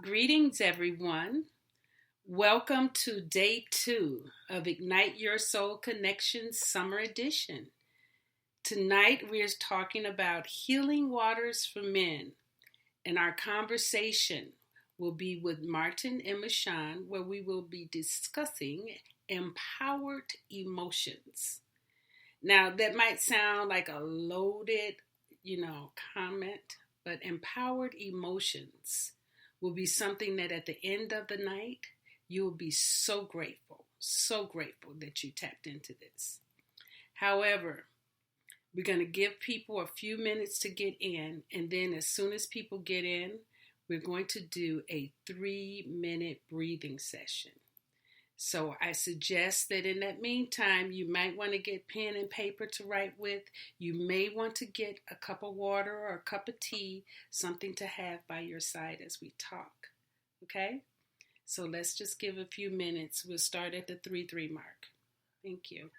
Greetings, everyone. Welcome to day 2 of Ignite Your Soul Connections Summer Edition. Tonight, we are talking about healing waters for men, and our conversation will be with Martin and Marshawn, where we will be discussing empowered emotions. Now, that might sound like a loaded, comment, but empowered emotions will be something that at the end of the night, you will be so grateful that you tapped into this. However, we're going to give people a few minutes to get in, and then as soon as people get in, we're going to do a 3-minute breathing session. So I suggest that in that meantime, you might want to get pen and paper to write with. You may want to get a cup of water or a cup of tea, something to have by your side as we talk. Okay? So let's just give a few minutes. We'll start at the 3-3 mark. Thank you.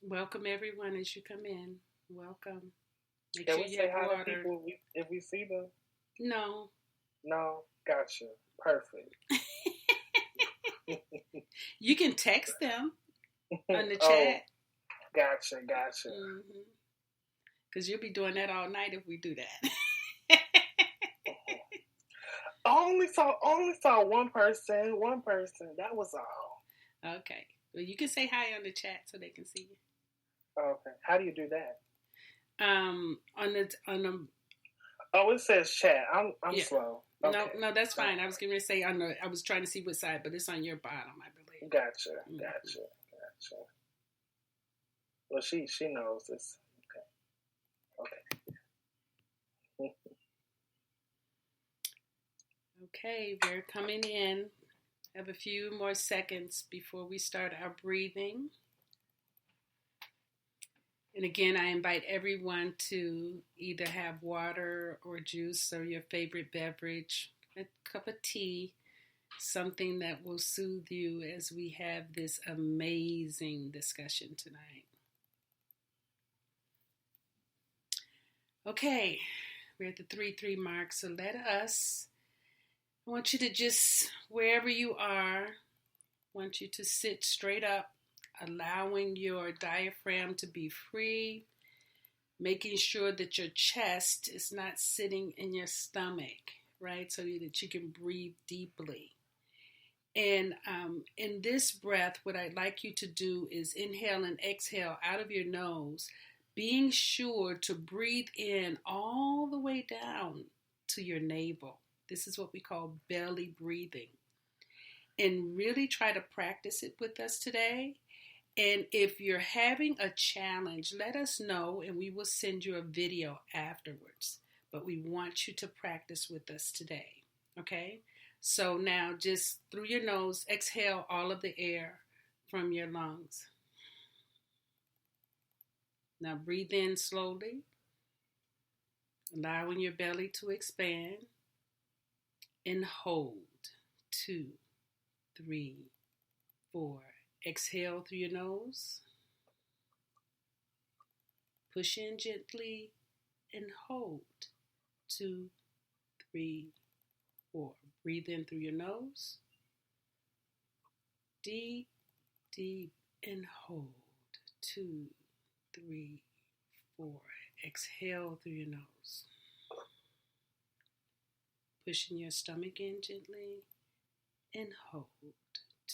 Welcome everyone as you come in. Welcome. Make sure you have water. To people if we see them? No. No? Gotcha. Perfect. You can text them on the chat. Gotcha. Because you'll be doing that all night if we do that. only saw one person. That was all. Okay. Well, you can say hi on the chat so they can see you. Okay. How do you do that? On the. Oh, it says chat. I'm slow. Okay. No, that's fine. I was going to say I was trying to see what side, but it's on your bottom, I believe. Gotcha. Well, she knows this. Okay. Okay, we're coming in. Have a few more seconds before we start our breathing. And again, I invite everyone to either have water or juice or your favorite beverage, a cup of tea, something that will soothe you as we have this amazing discussion tonight. Okay, we're at the 3-3 mark, so I want you to just, wherever you are, I want you to sit straight up, allowing your diaphragm to be free, making sure that your chest is not sitting in your stomach, right? So that you can breathe deeply. And in this breath, what I'd like you to do is inhale and exhale out of your nose, being sure to breathe in all the way down to your navel. This is what we call belly breathing. And really try to practice it with us today. And if you're having a challenge, let us know and we will send you a video afterwards. But we want you to practice with us today. Okay? So now just through your nose, exhale all of the air from your lungs. Now breathe in slowly, allowing your belly to expand. And hold. 2, 3, 4. Exhale through your nose. Push in gently and hold. 2, 3, 4. Breathe in through your nose. Deep, deep, and hold. 2, 3, 4. Exhale through your nose. Pushing your stomach in gently and hold.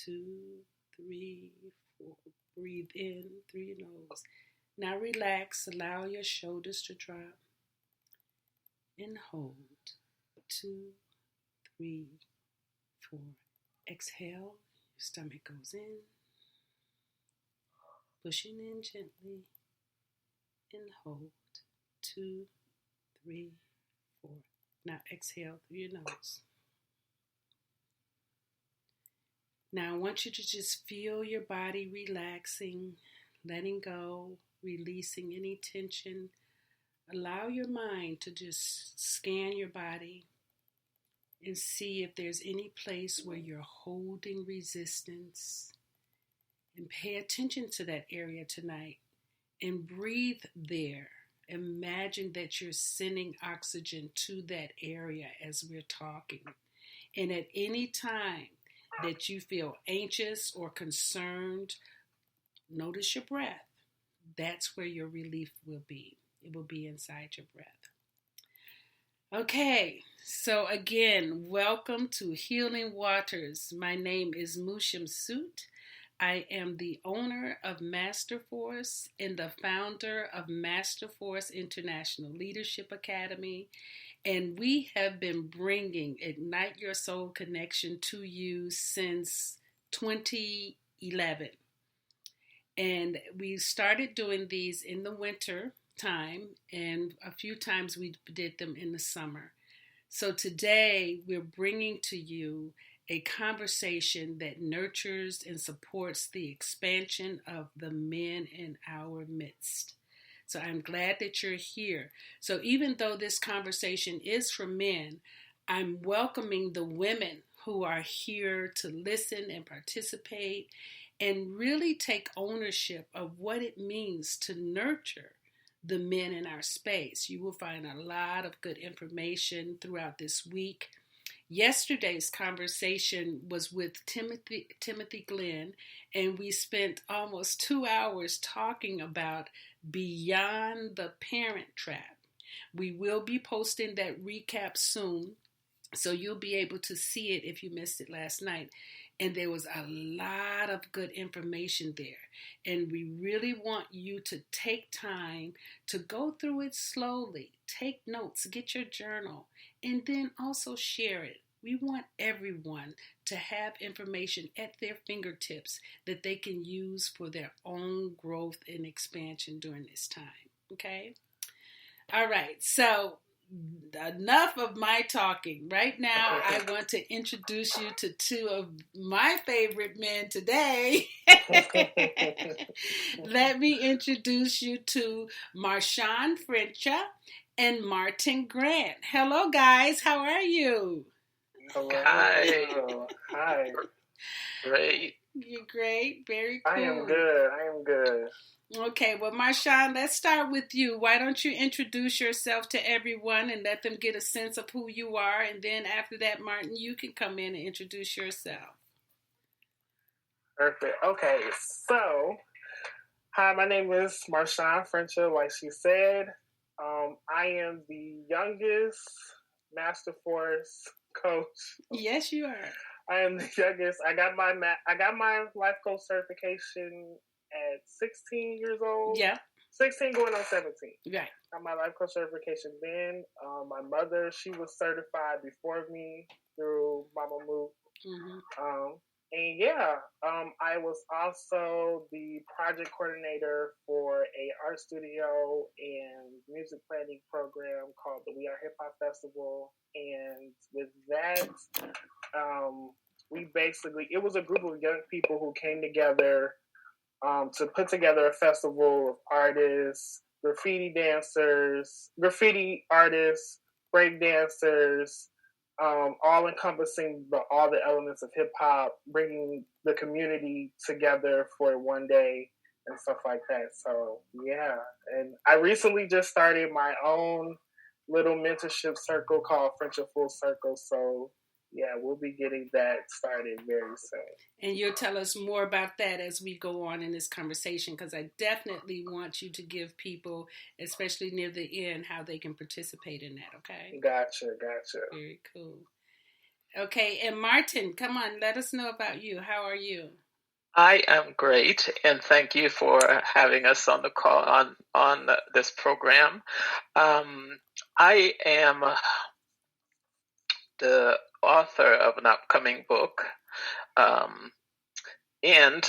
2, 3, 4. Breathe in through your nose. Now relax. Allow your shoulders to drop and hold. 2, 3, 4. Exhale. Your stomach goes in. Pushing in gently and hold. 2, 3, 4. Now exhale through your nose. Now I want you to just feel your body relaxing, letting go, releasing any tension. Allow your mind to just scan your body and see if there's any place where you're holding resistance. And pay attention to that area tonight and breathe there. Imagine that you're sending oxygen to that area as we're talking. And at any time that you feel anxious or concerned, notice your breath. That's where your relief will be. It will be inside your breath. Okay, so again, welcome to Healing Waters. My name is Shemsu-t. I am the owner of Masterforce and the founder of Masterforce International Leadership Academy. And we have been bringing Ignite Your Soul Connection to you since 2011. And we started doing these in the winter time, and a few times we did them in the summer. So today we're bringing to you a conversation that nurtures and supports the expansion of the men in our midst. So I'm glad that you're here. So even though this conversation is for men, I'm welcoming the women who are here to listen and participate and really take ownership of what it means to nurture the men in our space. You will find a lot of good information throughout this week. Yesterday's conversation was with Timothy Glenn, and we spent almost 2 hours talking about Beyond the Parent Trap. We will be posting that recap soon, so you'll be able to see it if you missed it last night. And there was a lot of good information there. And we really want you to take time to go through it slowly. Take notes, get your journal, and then also share it. We want everyone to have information at their fingertips that they can use for their own growth and expansion during this time. Okay? All right. So enough of my talking. Right now, I want to introduce you to two of my favorite men today. Let me introduce you to Marshawn Frencha and Martin Grant. Hello, guys. How are you? Hello. Hi. Hi. Great. You're great. Very cool. I am good. Okay, well, Marshawn, let's start with you. Why don't you introduce yourself to everyone and let them get a sense of who you are, and then after that, Martin, you can come in and introduce yourself. Perfect. Okay, so, hi, my name is Marshawn Frencha, like she said. I am the youngest Masterforce coach. Yes, you are. I am the youngest. I got my life coach certification at 16 years old. Yeah. 16 going on 17. Right. Got my life coach certification then. My mother, she was certified before me through Mama Moo. Mm-hmm. And yeah, I was also the project coordinator for a art studio and music planning program called the We Are Hip Hop Festival. And with that, it was a group of young people who came together to put together a festival of artists, graffiti artists, break dancers, all encompassing all the elements of hip hop, bringing the community together for one day and stuff like that. So yeah, and I recently just started my own little mentorship circle called Frencha Full Circle. So yeah, we'll be getting that started very soon. And you'll tell us more about that as we go on in this conversation, because I definitely want you to give people, especially near the end, how they can participate in that, okay? Gotcha. Very cool. Okay, and Martin, come on, let us know about you. How are you? I am great, and thank you for having us on the call on this program. I am the author of an upcoming book, and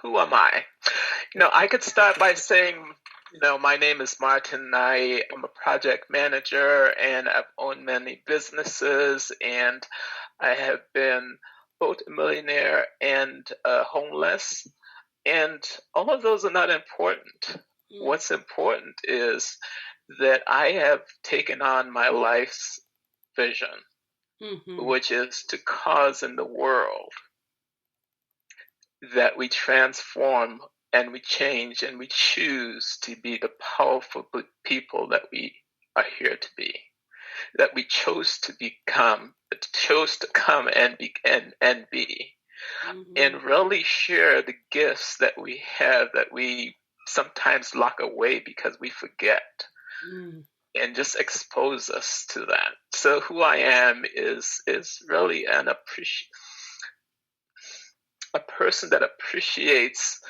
who am I? I could start by saying My name is Martin. I am a project manager, and I've owned many businesses, and I have been both a millionaire and homeless. And all of those are not important. What's important is that I have taken on my life's vision, which is to cause in the world that we transform and we change and we choose to be the powerful people that we are here to be, that we chose to become, chose to come and be, and really share the gifts that we have that we sometimes lock away because we forget, and just expose us to that. So who I am is really a person that appreciates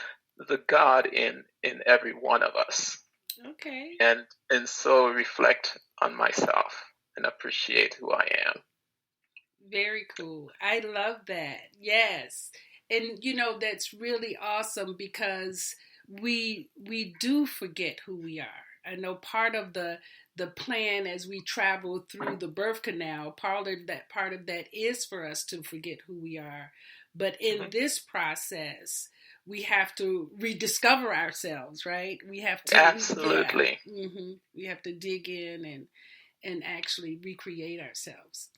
the God in every one of us. Okay. And so reflect on myself and appreciate who I am. Very cool. I love that. Yes. And that's really awesome because we do forget who we are. I know part of the plan as we travel through the birth canal, part of that is for us to forget who we are. But in this process, we have to rediscover ourselves, right? We have to absolutely. We have to dig in and actually recreate ourselves.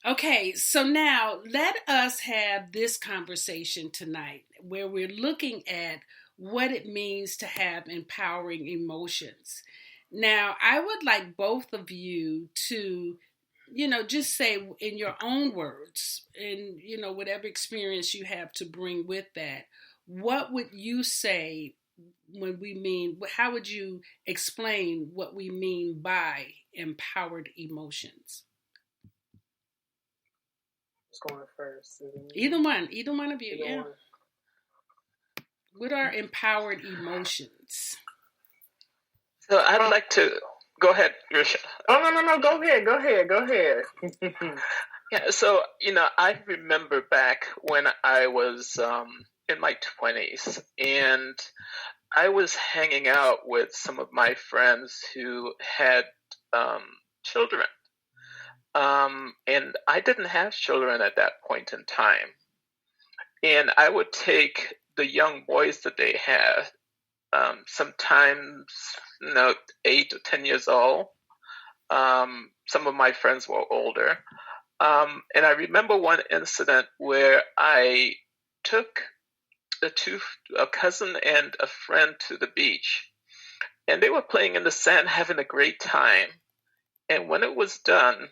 Okay, so now let us have this conversation tonight where we're looking at what it means to have empowering emotions. Now, I would like both of you to, just say in your own words and, whatever experience you have to bring with that, what would you say when we mean, how would you explain what we mean by empowered emotions? Going first. Either one of you. Yeah. What are empowered emotions? So I'd like to go ahead, Risha. Oh no! Go ahead. Yeah. So I remember back when I was in my 20s, and I was hanging out with some of my friends who had children. And I didn't have children at that point in time. And I would take the young boys that they had, sometimes 8 or 10 years old. Some of my friends were older. And I remember one incident where I took a cousin and a friend to the beach. And they were playing in the sand, having a great time. And when it was done,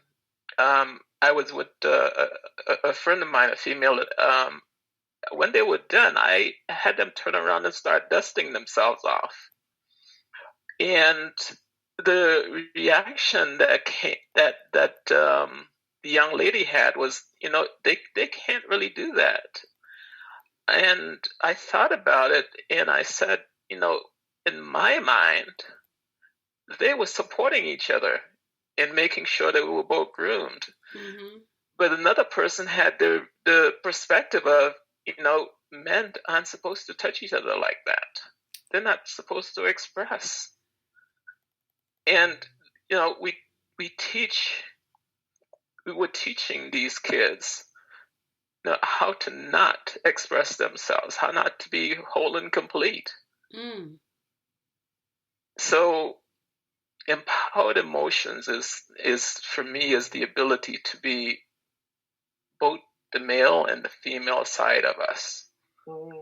I was with a friend of mine, a female. When they were done, I had them turn around and start dusting themselves off. And the reaction that the young lady had was, they can't really do that. And I thought about it, and I said, in my mind, they were supporting each other and making sure that we were both groomed. But another person had the perspective of, men aren't supposed to touch each other like that. They're not supposed to express. And, we were teaching these kids how to not express themselves, how not to be whole and complete. So empowered emotions is for me is the ability to be both the male and the female side of us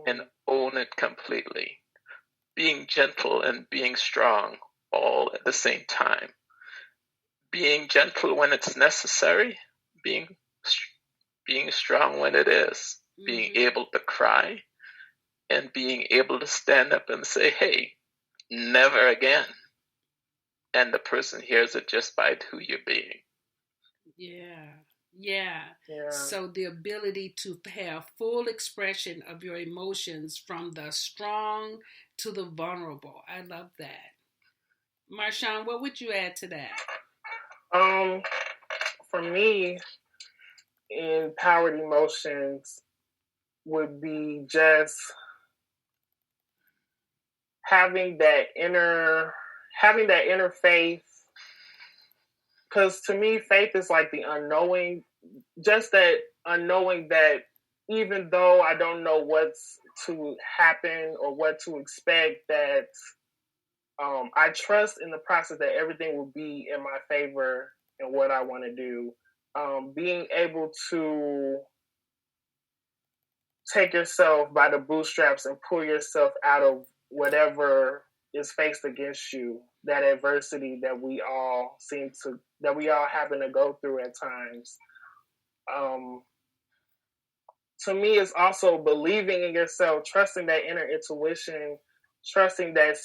and own it completely. Being gentle and being strong all at the same time. Being gentle when it's necessary, being strong when it is. Being able to cry and being able to stand up and say, hey, never again. And the person hears it just by who you're being. Yeah. So the ability to have full expression of your emotions from the strong to the vulnerable. I love that. Marshawn, what would you add to that? For me, empowered emotions would be just having that inner faith, because to me faith is like the unknowing, just that unknowing that even though I don't know what's to happen or what to expect, that I trust in the process that everything will be in my favor and what I want to do. Being able to take yourself by the bootstraps and pull yourself out of whatever is faced against you, that adversity that we all happen to go through at times. To me, it's also believing in yourself, trusting that inner intuition, trusting that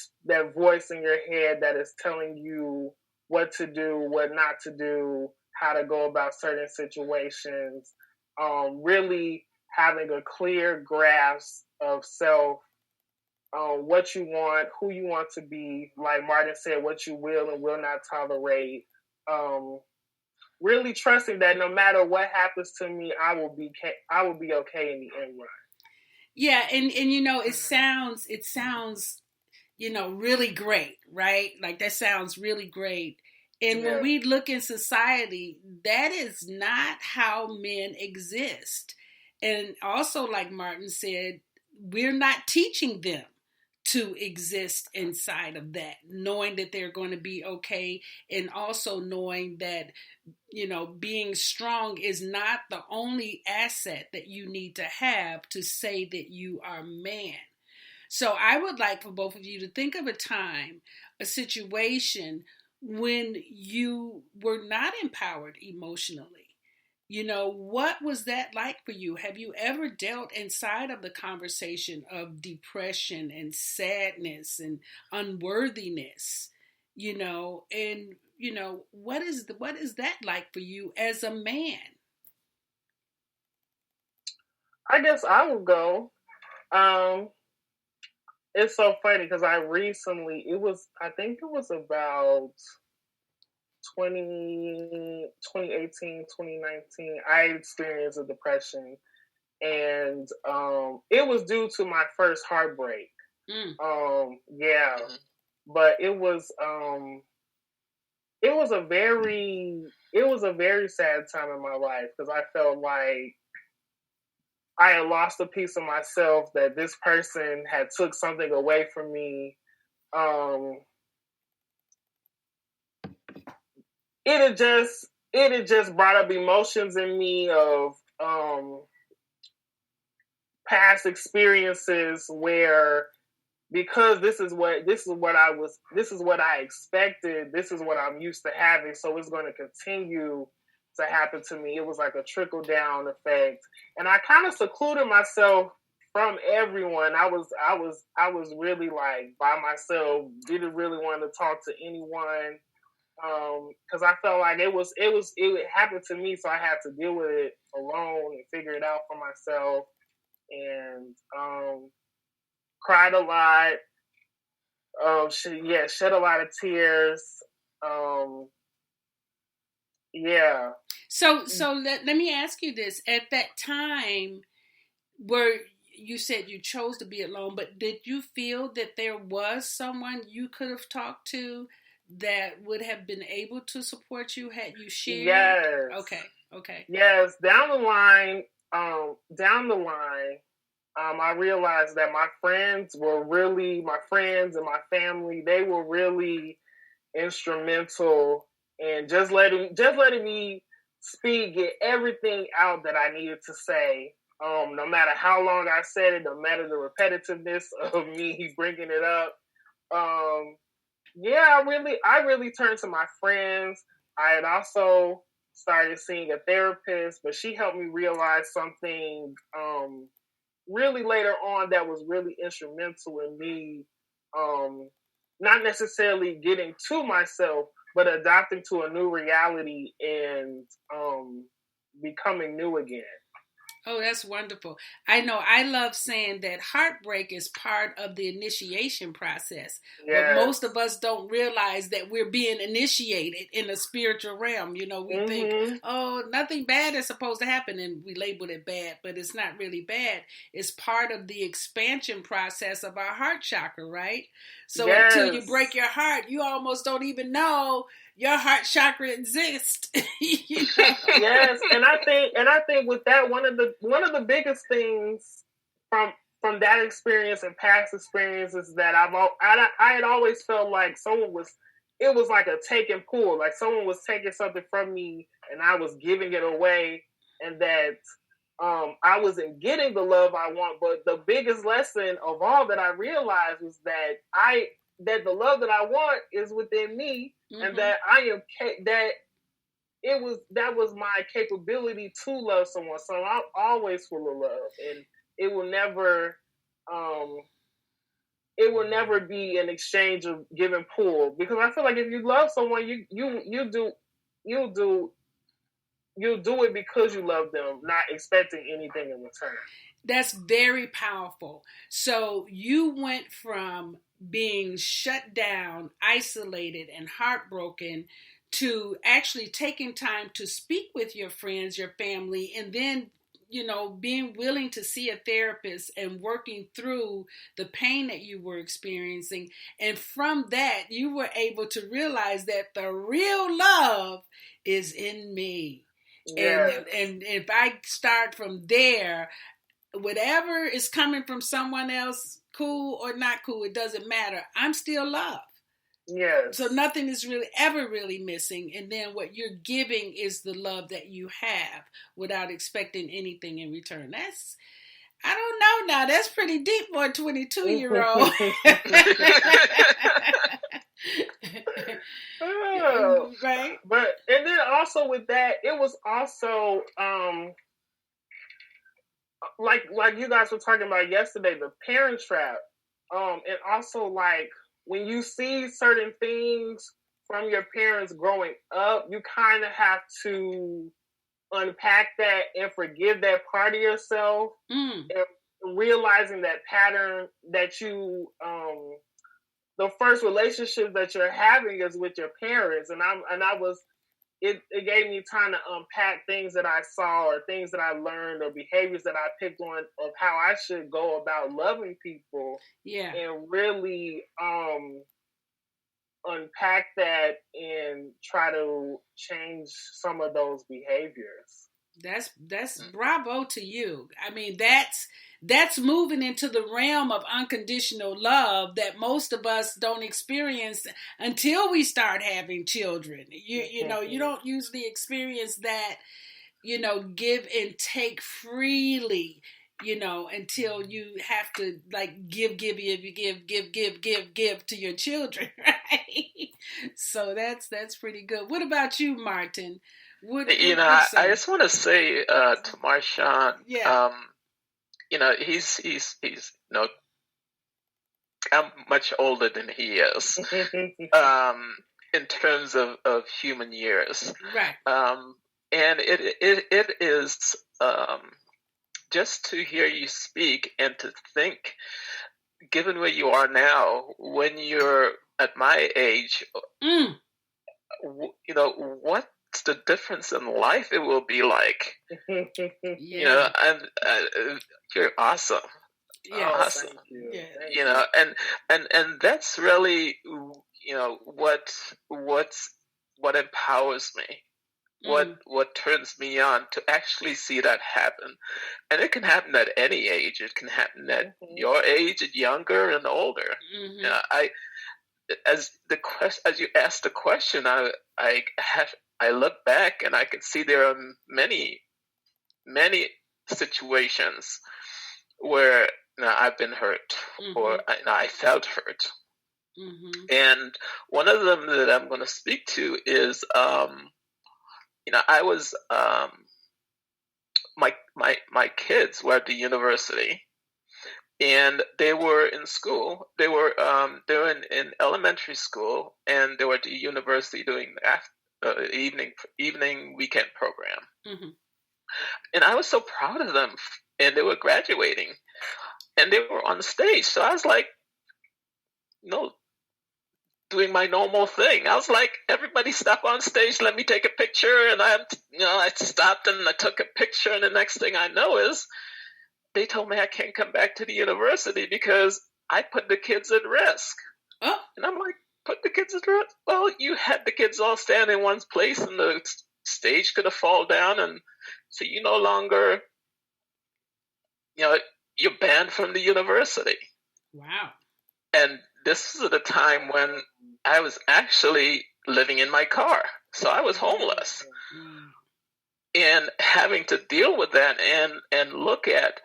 voice in your head that is telling you what to do, what not to do, how to go about certain situations. Really having a clear grasp of self, what you want, who you want to be, like Martin said, what you will and will not tolerate. Really trusting that no matter what happens to me, I will be okay in the end run. Yeah, and it sounds really great, right? Like that sounds really great. And when we look in society, that is not how men exist. And also, like Martin said, we're not teaching them to exist inside of that, knowing that they're going to be okay, and also knowing that, being strong is not the only asset that you need to have to say that you are man. So I would like for both of you to think of a situation when you were not empowered emotionally. What was that like for you? Have you ever dealt inside of the conversation of depression and sadness and unworthiness? And what is that like for you as a man? I guess I will go. It's so funny because I think it was about 2018, 2019, I experienced a depression, and it was due to my first heartbreak. Yeah, but it was a very sad time in my life because I felt like I had lost a piece of myself, that this person had took something away from me. It had just brought up emotions in me of past experiences where, because this is what I expected, this is what I'm used to having, so it's going to continue to happen to me. It was like a trickle down effect, and I kind of secluded myself from everyone. I was really like by myself, didn't really want to talk to anyone, because I felt like it happened to me, so I had to deal with it alone and figure it out for myself, and cried a lot. Shed a lot of tears. Yeah. So let me ask you this. At that time, where you said you chose to be alone, but did you feel that there was someone you could have talked to that would have been able to support you had you shared? Yes. Okay. Yes. Down the line, I realized that my friends and my family, they were really instrumental in just letting me speak, get everything out that I needed to say. No matter how long I said it, no matter the repetitiveness of me bringing it up. I really turned to my friends. I had also started seeing a therapist, but she helped me realize something really later on that was really instrumental in me, not necessarily getting to myself, but adapting to a new reality and becoming new again. Oh, that's wonderful. I know I love saying that heartbreak is part of the initiation process, but Yes. most of us don't realize that we're being initiated in a spiritual realm. You know, we think, oh, nothing bad is supposed to happen, and we label it bad, but it's not really bad. It's part of the expansion process of our heart chakra, right? So until you break your heart, you almost don't even know your heart chakra exists. You know? Yes, and I think with that, one of the biggest things from that experience and past experiences that I had always felt like it was like a take and pull, like someone was taking something from me and I was giving it away, and that I wasn't getting the love I want. But the biggest lesson of all that I realized was that the love that I want is within me, and that that was my capability to love someone. So I'm always full of love, and it will never be an exchange of give and pull, because I feel like if you love someone, you'll do it because you love them, not expecting anything in return. That's very powerful. So you went from being shut down, isolated, and heartbroken to actually taking time to speak with your friends, your family, and then, you know, being willing to see a therapist and working through the pain that you were experiencing. And from that, you were able to realize that the real love is in me. Yes. And if I start from there, whatever is coming from someone else, cool or not cool, it doesn't matter. I'm still loved. Yes. So nothing is ever really missing. And then what you're giving is the love that you have without expecting anything in return. That's, I don't know now. That's pretty deep for a 22-year-old. Right. But, and then also with that, it was also, like you guys were talking about yesterday, the parent trap. And also, like, when you see certain things from your parents growing up, you kind of have to unpack that and forgive that part of yourself, and realizing that pattern that you, the first relationship that you're having is with your parents. It gave me time to unpack things that I saw or things that I learned or behaviors that I picked on of how I should go about loving people. Yeah. And really unpack that and try to change some of those behaviors. That's bravo to you. I mean, that's moving into the realm of unconditional love that most of us don't experience until we start having children. You know, you don't usually experience that, you know, give and take freely, you know, until you have to like give to your children, right? So that's pretty good. What about you, Martin? I just want to say to Marshawn, you know, he's I'm much older than he is, in terms of human years, right? And it is just to hear you speak and to think, given where you are now, when you're at my age, you know, what's the difference in life it will be like? You know, and you're awesome. Awesome. You know, and that's really, you know, what empowers me. What turns me on to actually see that happen. And it can happen at any age. It can happen at your age, at younger and older. You know, as you asked the question, I look back and I can see there are many situations where, you know, I've been hurt, or I felt hurt. And one of them that I'm going to speak to is, you know, I was, my kids were at the university, and they were in school. They were in elementary school, and they were at the university doing the evening weekend program. And I was so proud of them. And they were graduating. And they were on the stage. So I was like, doing my normal thing. I was like, everybody stop on stage, let me take a picture. And I stopped and I took a picture. And the next thing I know is they told me I can't come back to the university because I put the kids at risk. Oh. And I'm like, put the kids at risk? Well, you had the kids all stand in one place and the stage could have fallen down. And so you no longer, you're banned from the university. Wow. And this is at a time when I was actually living in my car. So I was homeless. And having to deal with that and look at,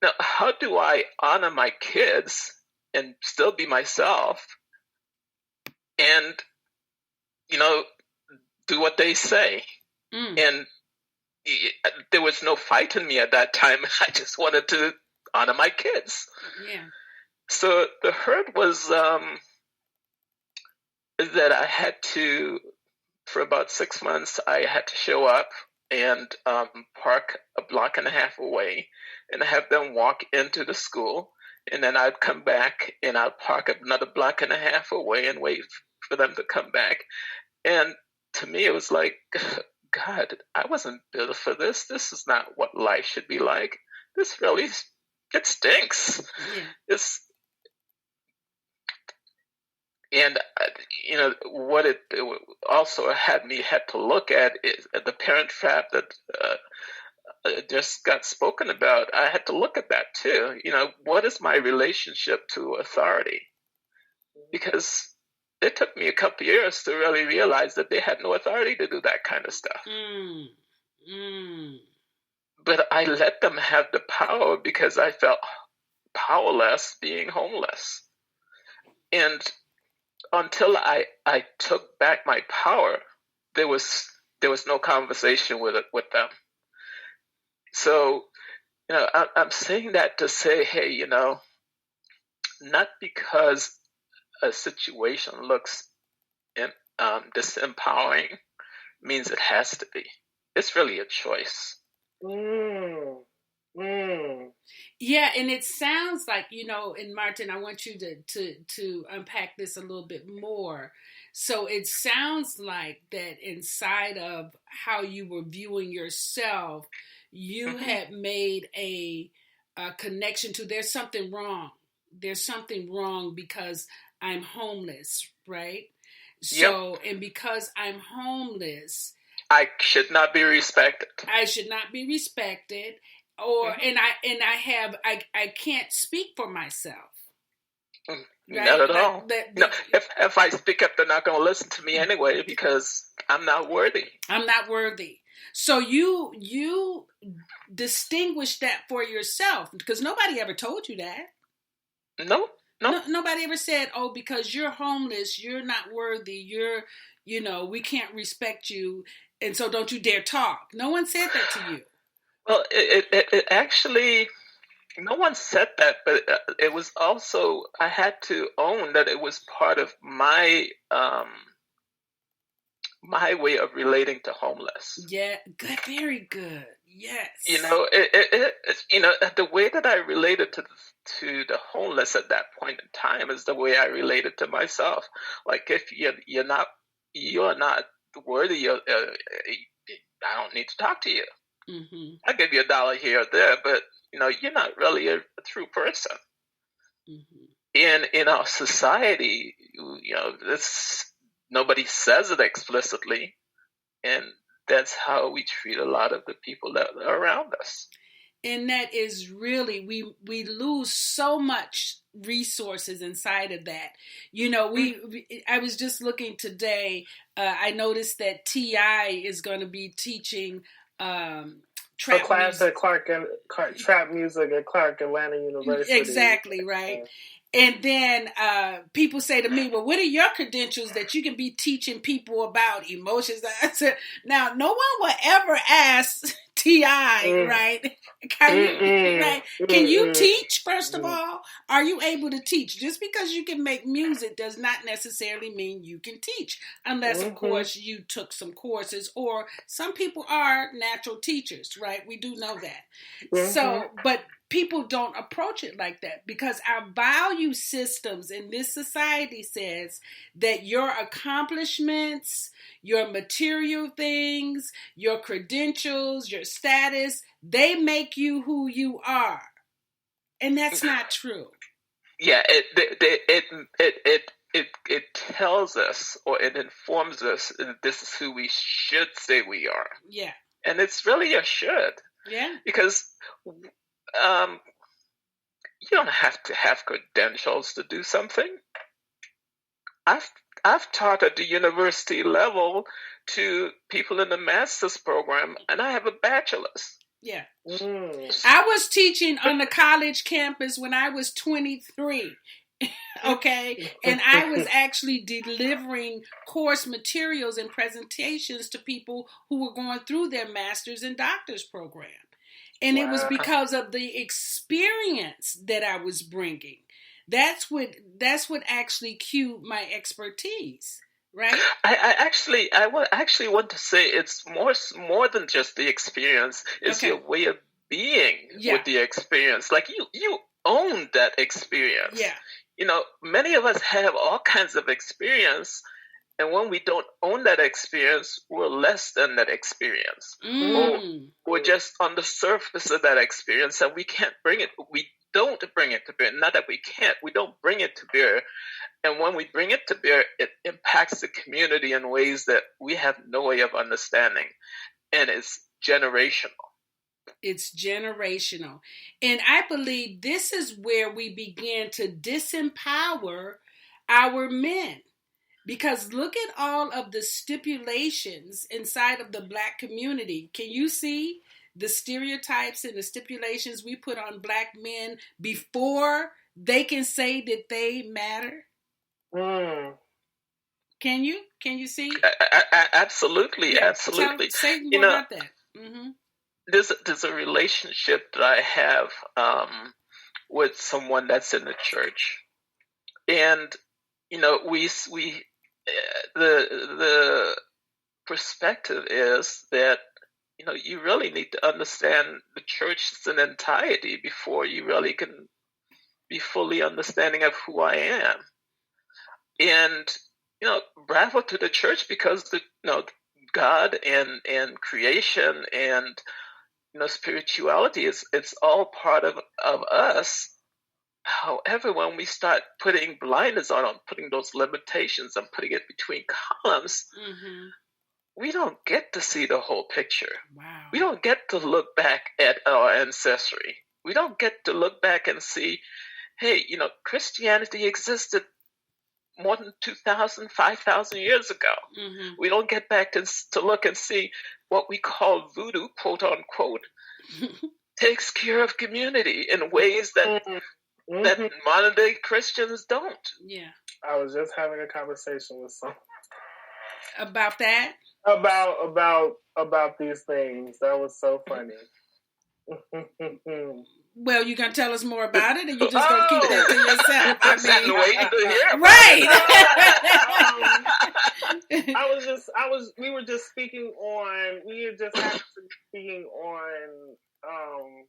now, how do I honor my kids and still be myself and, do what they say? And there was no fight in me at that time. I just wanted to honor my kids. Yeah. So the hurt was that I had to, for about 6 months, I had to show up and park a block and a half away and have them walk into the school. And then I'd come back and I'd park another block and a half away and wait for them to come back. And to me, it was like, God, I wasn't built for this. This is not what life should be like. This really, it stinks. Yeah. And, what it also had to look at is the parent trap that just got spoken about. I had to look at that too. What is my relationship to authority? Because it took me a couple years to really realize that they had no authority to do that kind of stuff. But I let them have the power because I felt powerless being homeless. And until I took back my power, there was no conversation with them. So, I'm saying that to say, hey, not because a situation looks disempowering means it has to be. It's really a choice. Yeah, and it sounds like, and Martin, I want you to unpack this a little bit more. So it sounds like that inside of how you were viewing yourself, you had made a connection to there's something wrong. There's something wrong because I'm homeless, right? So, yep. And because I'm homeless, I should not be respected. I should not be respected. Or I can't speak for myself. Right? Not at all. If I speak up, they're not going to listen to me anyway because I'm not worthy. I'm not worthy. So you distinguish that for yourself because nobody ever told you that. No. Nobody ever said, "Oh, because you're homeless, you're not worthy. We can't respect you, and so don't you dare talk." No one said that to you. Well, it actually, no one said that, but it was also, I had to own that it was part of my my way of relating to homeless. Yeah, good, very good. Yes. The way that I related to the homeless at that point in time is the way I related to myself. Like if you're not worthy, I don't need to talk to you. Mm-hmm. I'll give you $1 here or there, but you're not really a true person. Mm-hmm. In our society, nobody says it explicitly, and that's how we treat a lot of the people that are around us. And that is really, we lose so much resources inside of that. I was just looking today. I noticed that T.I. is going to be teaching trap class music. Trap music at Clark Atlanta University. Exactly, right. And then people say to me, well, what are your credentials that you can be teaching people about emotions? I said, now, no one will ever ask T.I., right? Can you teach, first of all? Are you able to teach? Just because you can make music does not necessarily mean you can teach. Unless, of course, you took some courses, or some people are natural teachers, right? We do know that. So, but people don't approach it like that, because our value systems in this society says that your accomplishments, your material things, your credentials, your status, they make you who you are. And that's not true. Yeah, it tells us, or it informs us that this is who we should say we are. Yeah. And it's really a should. Yeah. Because you don't have to have credentials to do something. I've taught at the university level to people in the master's program, and I have a bachelor's. Yeah. I was teaching on the college campus when I was 23. Okay. And I was actually delivering course materials and presentations to people who were going through their master's and doctor's program. And it was because of the experience that I was bringing. That's what actually cued my expertise, right? I actually want to say it's more than just the experience. It's your way of being with the experience. Like you own that experience. Yeah. You know, many of us have all kinds of experience. And when we don't own that experience, we're less than that experience. Or we're just on the surface of that experience, and we can't bring it. We don't bring it to bear. Not that we can't. We don't bring it to bear. And when we bring it to bear, it impacts the community in ways that we have no way of understanding. And it's generational. It's generational. And I believe this is where we begin to disempower our men. Because look at all of the stipulations inside of the Black community. Can you see the stereotypes and the stipulations we put on Black men before they can say that they matter? Can you see? Absolutely, absolutely. Say more about that. There's a relationship that I have with someone that's in the church, and you know, the perspective is that, you know, you really need to understand the church as an entirety before you really can be fully understanding of who I am. And, you know, bravo to the church, because God and creation and, you know, spirituality it's all part of us. However, when we start putting blinders on, putting those limitations and putting it between columns, we don't get to see the whole picture. Wow. We don't get to look back at our ancestry. We don't get to look back and see, hey, you know, Christianity existed more than 2,000, 5,000 years ago. We don't get back to look and see what we call voodoo, quote unquote, takes care of community in ways that modern day Christians don't. Yeah. I was just having a conversation with someone about that. About these things. That was so funny. Well, you gonna tell us more about it, or you just gonna keep that to yourself? I'm waiting to hear. Right. We were just speaking on. We had just happened to be speaking on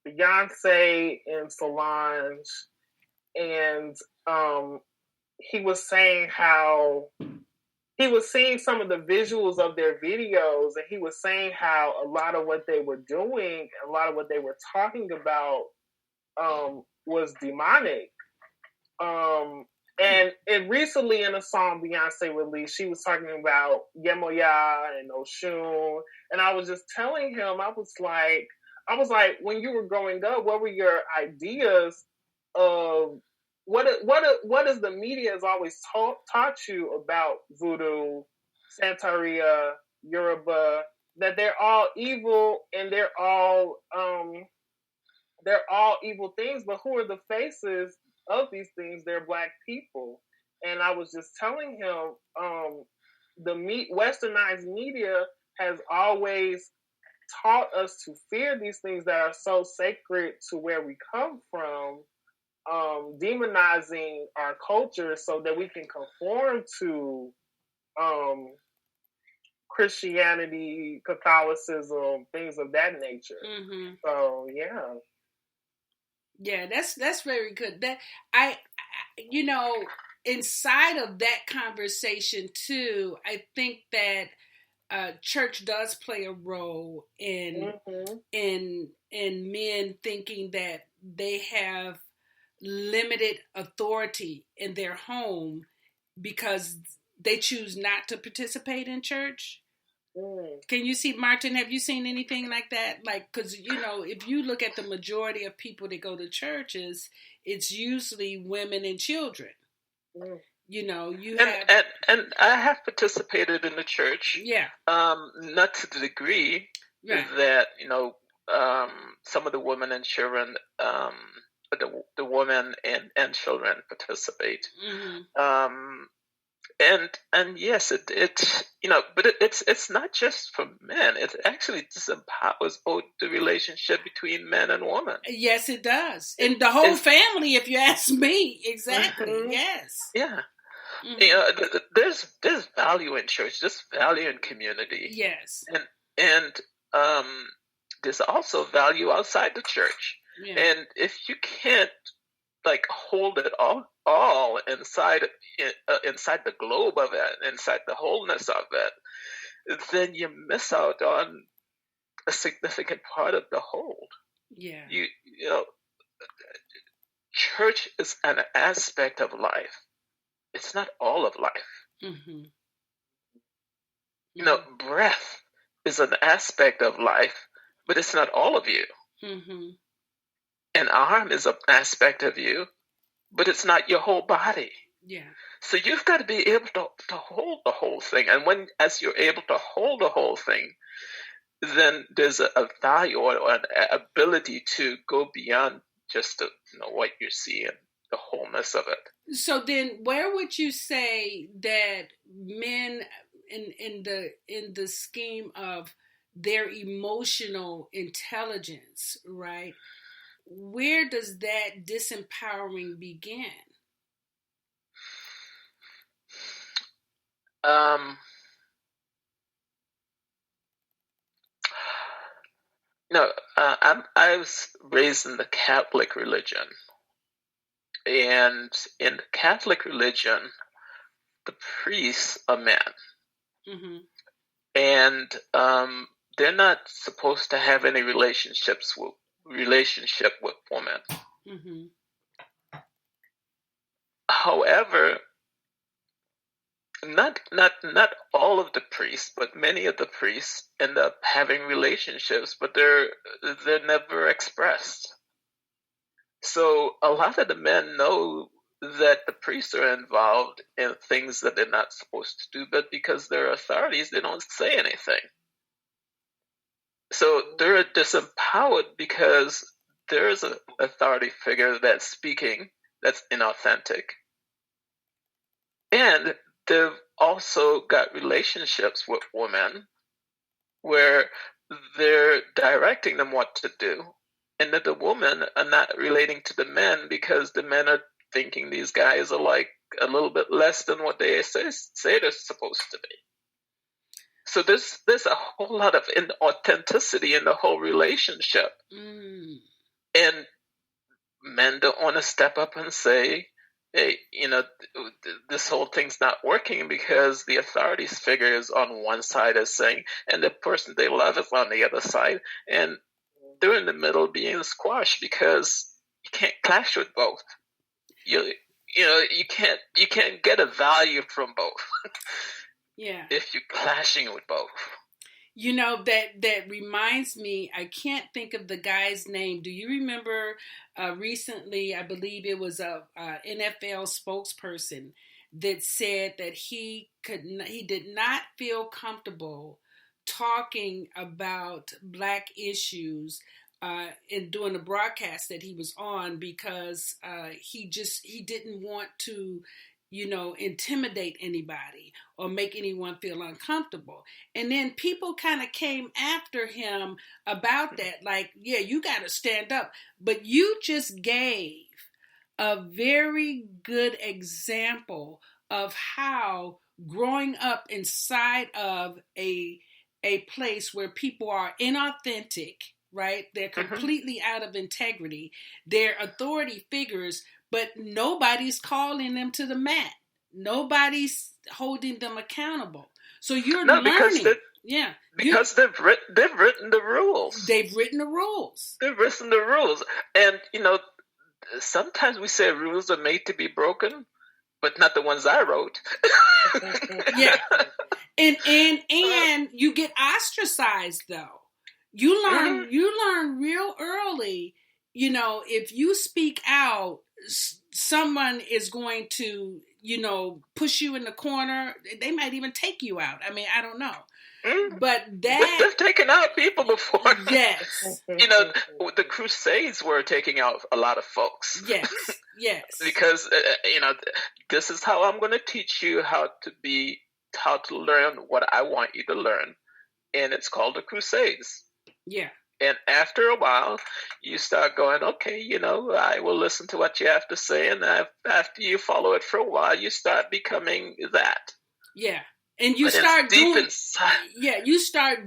Beyonce and Solange, and he was saying how he was seeing some of the visuals of their videos, and he was saying how a lot of what they were doing, a lot of what they were talking about was demonic. And recently in a song Beyonce released, she was talking about Yemoya and Oshun, and I was just telling him, I was like, when you were growing up, what were your ideas of what is the media has always taught you about voodoo, Santeria, Yoruba, that they're all evil and they're all they're all evil things, but who are the faces of these things? They're Black people. And I was just telling him, westernized media has always taught us to fear these things that are so sacred to where we come from, demonizing our culture so that we can conform to Christianity, Catholicism, things of that nature. Mm-hmm. So yeah. Yeah, that's very good. That I inside of that conversation too, I think that church does play a role in men thinking that they have limited authority in their home because they choose not to participate in church. Can you see, Martin, have you seen anything like that? Like, because, if you look at the majority of people that go to churches, it's usually women and children. And I have participated in the church. Yeah. Not to the degree that, some of the women and children, the women and children participate. Mm-hmm. And yes, but it's not just for men. It actually disempowers both the relationship between men and women. Yes, it does, and the whole family. If you ask me, exactly. Mm-hmm. Yes. Yeah. Mm-hmm. There's value in church. There's value in community. Yes. And there's also value outside the church. Yeah. And if you can't hold it all inside the globe of it, inside the wholeness of it, then you miss out on a significant part of the whole. Yeah. Church is an aspect of life. It's not all of life. Mm-hmm. Breath is an aspect of life, but it's not all of you. Mm-hmm. An arm is an aspect of you, but it's not your whole body. Yeah. So you've got to be able to hold the whole thing. And as you're able to hold the whole thing, then there's a value or an ability to go beyond just what you see and the wholeness of it. So then where would you say that men in the scheme of their emotional intelligence, right? Where does that disempowering begin? I was raised in the Catholic religion. And in the Catholic religion, the priests are men. Mm-hmm. And they're not supposed to have any relationship with women. Mm-hmm. However, not all of the priests, but many of the priests end up having relationships, but they're never expressed. So a lot of the men know that the priests are involved in things that they're not supposed to do, but because they're authorities, they don't say anything. So they're disempowered because there's an authority figure that's speaking that's inauthentic. And they've also got relationships with women where they're directing them what to do. And that the women are not relating to the men because the men are thinking these guys are like a little bit less than what they say they're supposed to be. So there's a whole lot of inauthenticity in the whole relationship. Mm. And men don't want to step up and say, hey, this whole thing's not working because the authorities figures on one side is saying, and the person they love is on the other side. And they're in the middle being squashed because you can't clash with both. You can't get a value from both. Yeah. If you're clashing with both. That reminds me, I can't think of the guy's name. Do you remember recently, I believe it was a NFL spokesperson that said that he did not feel comfortable talking about Black issues in doing the broadcast that he was on, because he didn't want to, intimidate anybody or make anyone feel uncomfortable. And then people kind of came after him about that, like, yeah, you got to stand up. But you just gave a very good example of how growing up inside of a place where people are inauthentic, right? They're completely out of integrity. They're authority figures, but nobody's calling them to the mat. Nobody's holding them accountable. So you're learning. Because they've written the rules. They've written the rules. They've written the rules. And, sometimes we say rules are made to be broken, but not the ones I wrote. Yeah. And you get ostracized, though. You learn real early, if you speak out, someone is going to, push you in the corner. They might even take you out. I mean, I don't know. But they've taken out people before. Yes. The Crusades were taking out a lot of folks. Yes. Because, this is how I'm going to teach you how to learn what I want you to learn. And it's called the Crusades. Yeah. And after a while, you start going, okay, I will listen to what you have to say. And after you follow it for a while, you start becoming that. Yeah. And you start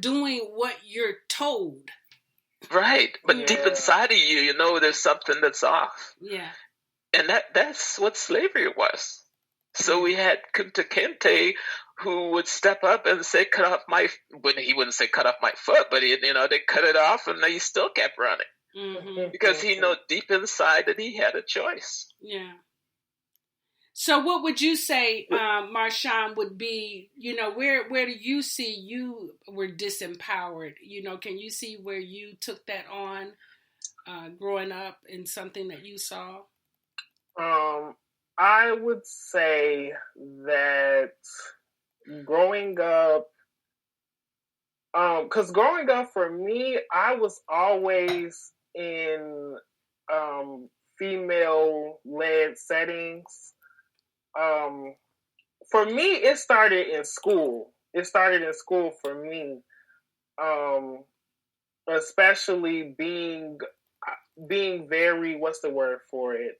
doing what you're told. Right. But deep inside of you, there's something that's off. Yeah. And that's what slavery was. So we had Kunta Kinte, who would step up and say, he wouldn't say cut off my foot, but they cut it off and he still kept running. Mm-hmm. Because he knew deep inside that he had a choice. Yeah. So what would you say, Marshawn, would be, where do you see you were disempowered? Can you see where you took that on growing up in something that you saw? I would say that growing up, because growing up for me, I was always in female-led settings. For me, it started in school. It started in school for me, especially being very, what's the word for it?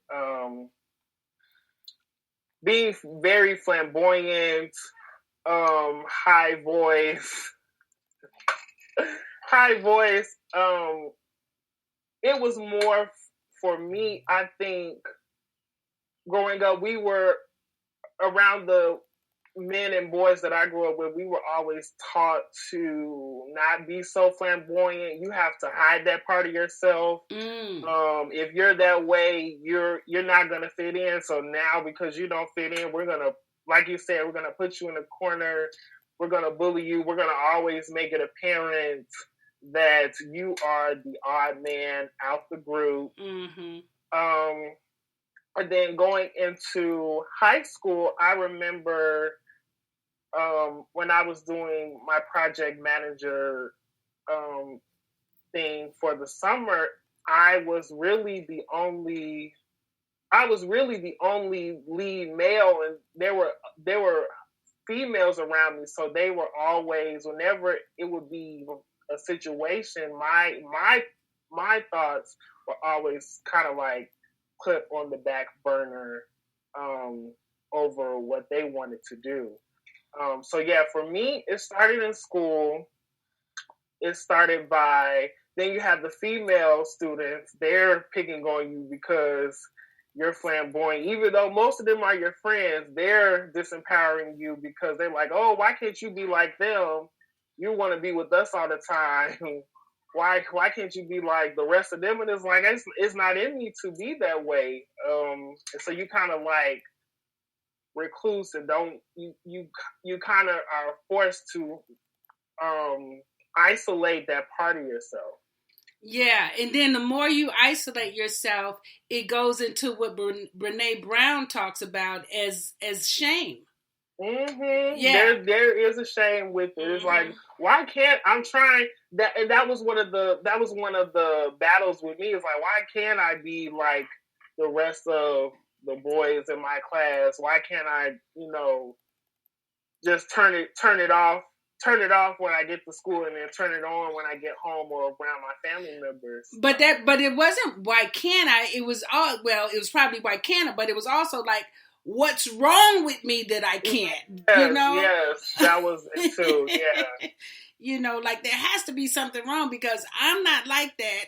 Being very flamboyant, high voice. It was more for me, I think, growing up, we were around the men and boys that I grew up with, we were always taught to not be so flamboyant. You have to hide that part of yourself. If you're that way, you're not gonna fit in. So now, because you don't fit in, we're gonna, like you said, we're gonna put you in a corner. We're gonna bully you. We're gonna always make it apparent that you are the odd man out the group. Mm-hmm. And then going into high school, I remember when I was doing my project manager thing for the summer, I was really the only lead male, and there were females around me, so they were always, whenever it would be a situation, my thoughts were always kind of like put on the back burner over what they wanted to do. So yeah, for me, it started in school. It started by, then you have the female students, they're picking on you because you're flamboyant. Even though most of them are your friends, they're disempowering you because they're like, oh, why can't you be like them? You want to be with us all the time. Why can't you be like the rest of them? And it's like, it's not in me to be that way. And so you kind of like recluse and you kind of are forced to isolate that part of yourself. Yeah, and then the more you isolate yourself, it goes into what Brene Brown talks about as shame. Yeah. There is a shame with it. It's like, why can't I'm trying that? And that was one of the battles with me. It's like, why can't I be like the rest of the boys in my class? Why can't I, just turn it off when I get to school, and then turn it on when I get home or around my family members? But it wasn't why can't I? It was it was probably why can't I, but it was also like, what's wrong with me that I can't? Yes, that was it too. Yeah. Like there has to be something wrong because I'm not like that,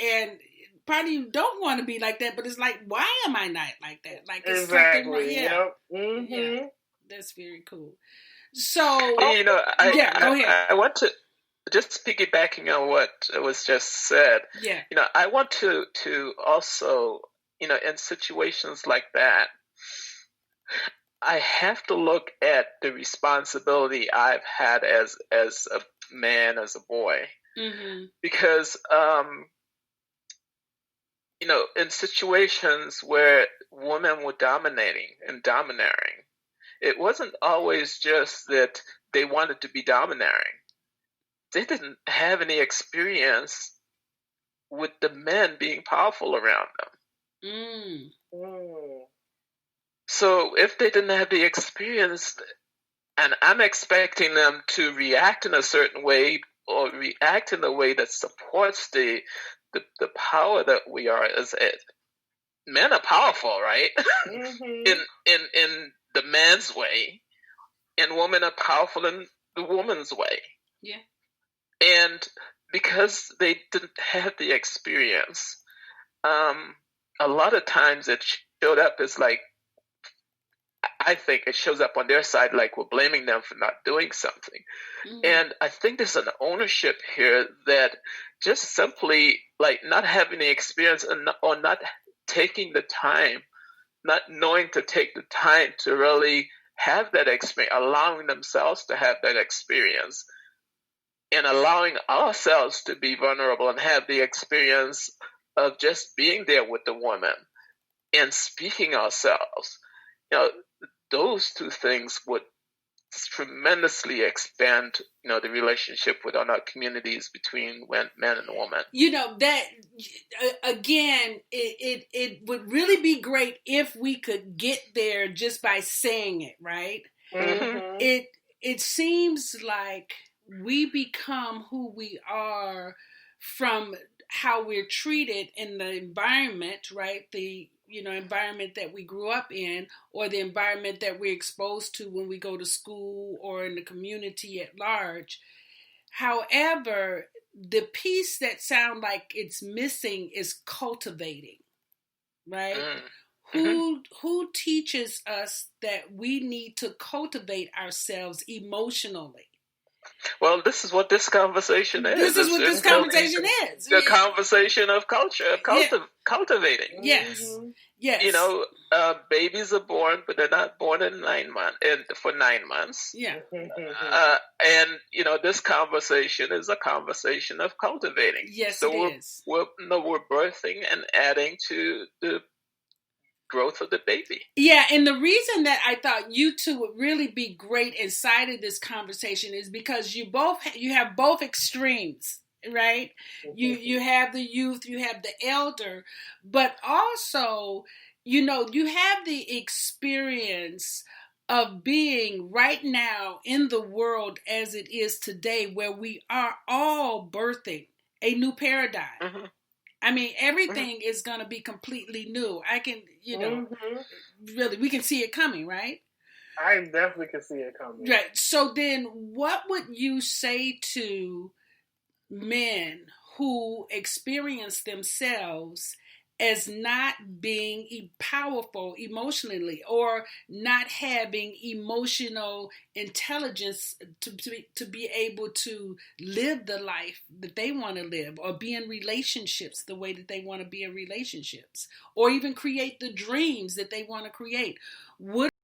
and part of you don't want to be like that, but it's like, why am I not like that? Like it's something wrong. Yeah. Yep. Yeah, that's very cool. So go ahead. I want to just piggybacking on what was just said. Yeah. I want to also, in situations like that, I have to look at the responsibility I've had as a man, as a boy, because in situations where women were dominating and domineering, it wasn't always just that they wanted to be domineering. They didn't have any experience with the men being powerful around them. So if they didn't have the experience, and I'm expecting them to react in a certain way or react in a way that supports the power that we are as men are powerful, right? In the man's way, and women are powerful in the woman's way. Yeah. And because they didn't have the experience, a lot of times it showed up as like, I think it shows up on their side like we're blaming them for not doing something. And I think there's an ownership here that just simply like not having the experience or not taking the time, not knowing to take the time to really have that experience, allowing themselves to have that experience, and allowing ourselves to be vulnerable and have the experience of just being there with the woman and speaking ourselves. Those two things would tremendously expand, the relationship within our communities between man and woman. That again, it would really be great if we could get there just by saying it, right? It seems like we become who we are from how we're treated in the environment, right? The environment that we grew up in, or the environment that we're exposed to when we go to school or in the community at large. However, the piece that sounds like it's missing is cultivating, right? Who teaches us that we need to cultivate ourselves emotionally? Well, this is what this conversation is. This is what this conversation is. The conversation of culture, of cultivating. Yes. Yes. Babies are born, but they're not born in 9 months. For 9 months. Yeah. And this conversation is a conversation of cultivating. Yes, so it is. We're birthing and adding to the growth of the baby. Yeah, and the reason that I thought you two would really be great inside of this conversation is because you have both extremes, right? You have the youth, you have the elder, but also, you have the experience of being right now in the world as it is today, where we are all birthing a new paradigm. I mean, everything is going to be completely new. I can, really, we can see it coming, right? I definitely can see it coming. Right. So then what would you say to men who experience themselves as not being powerful emotionally, or not having emotional intelligence to be able to live the life that they want to live, or be in relationships the way that they want to be in relationships, or even create the dreams that they want to create? What